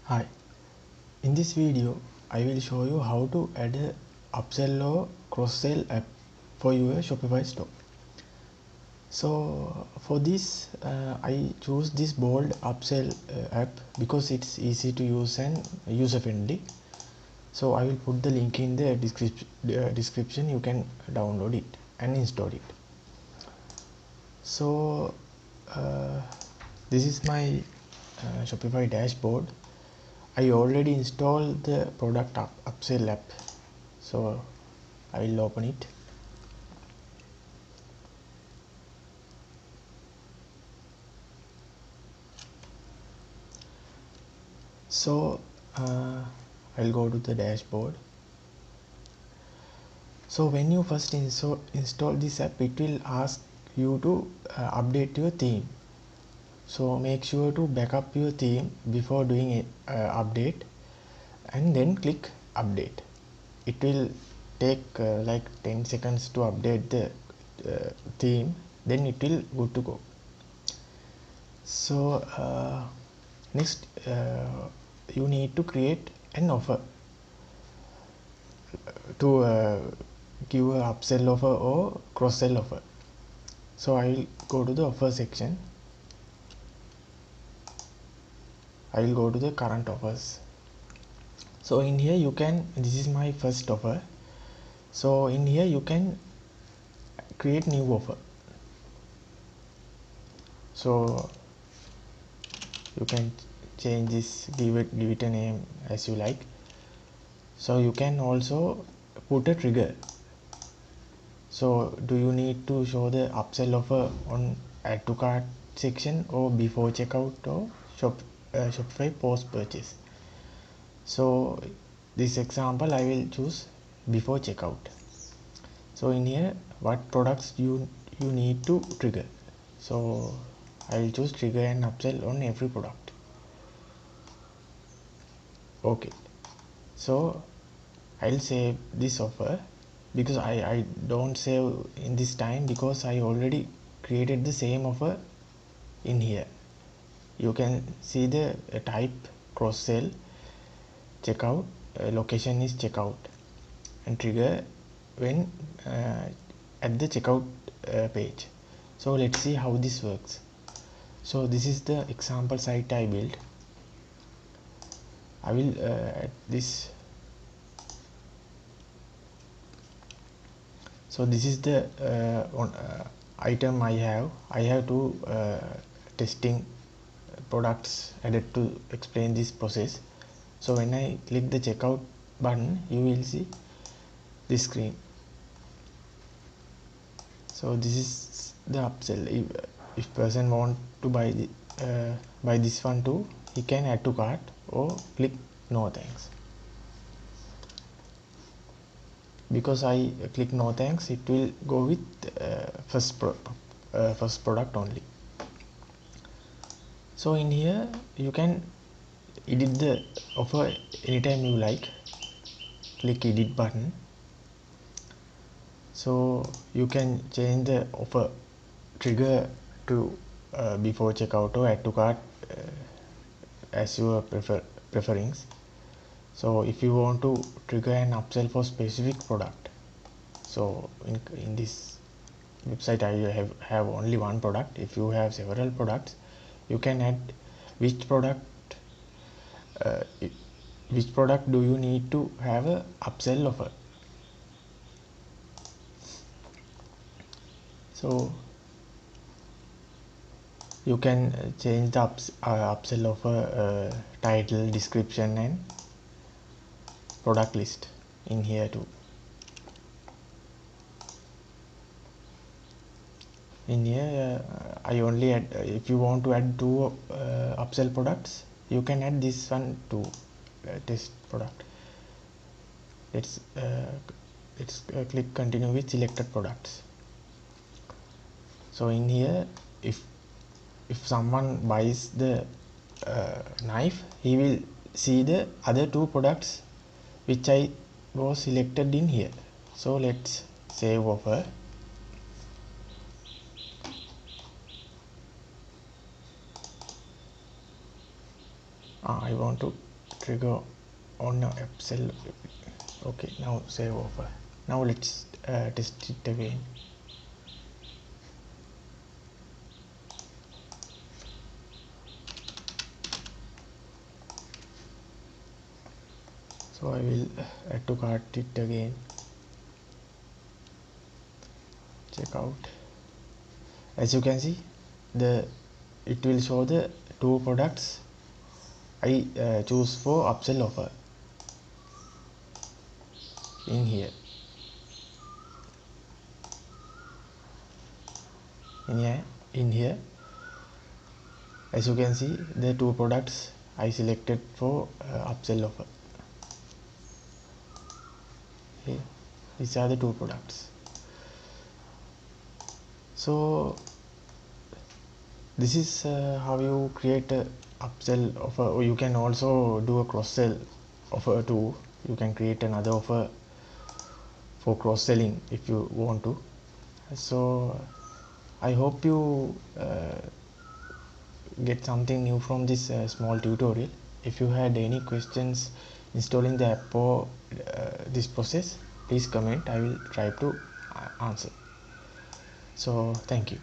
Hi, in this video I will show you how to add a upsell or cross-sell app for your Shopify store. So for this I choose this bold upsell app because it's easy to use and user friendly. So I will put the link in the description. You can download it and install it. So this is my Shopify dashboard. I already installed the product upsell app, so I will open it. So I'll go to the dashboard. So when you first install this app, it will ask you to update your theme. So make sure to back up your theme before doing a update, and then click update. It will take like 10 seconds to update the theme, then it will good to go. So next you need to create an offer to give a upsell offer or cross sell offer. So I will go to the offer section. I will go to the current offers. So in here you can, this is my first offer. So in here you can create new offer. So you can change this, give it a name as you like. So you can also put a trigger. So do you need to show the upsell offer on add to cart section or before checkout or Shopify post purchase? So this example I will choose before checkout. So in here what products you need to trigger. So I will choose trigger and upsell on every product. Okay, so I'll save this offer because I don't save in this time because I already created the same offer in here. You can see the type cross sell, checkout, location is checkout, and trigger when at the checkout page. So let's see how this works. So this is the example site I built. I will add this. So this is the item I have two testing products added to explain this process. So when I click the checkout button, you will see this screen. So this is the upsell. If person want to buy this one too, he can add to cart or click no thanks. Because I click no thanks, it will go with first product only. So in here you can edit the offer anytime you like. Click edit button. So you can change the offer trigger to before checkout or add to cart as your preference. So if you want to trigger an upsell for specific product, so in this website I have only one product. If you have several products, you can add which product do you need to have a upsell offer. So you can change the upsell offer title, description and product list in here too. In here I only add, if you want to add two upsell products, you can add this one to test product. Let's click continue with selected products. So in here if someone buys the knife, he will see the other two products which I was selected in here. So let's save offer. I want to trigger on Upsell. Okay, now save offer. Now let's test it again. So I will add to cart it again. Check out. As you can see, it will show the two products I choose for upsell offer in here. In here, as you can see, the two products I selected for upsell offer. Here, these are the two products. So this is how you create a upsell offer, or you can also do a cross sell offer too. You can create another offer for cross selling if you want to. So I hope you get something new from this small tutorial. If you had any questions installing the app or this process, please comment. I will try to answer. So thank you.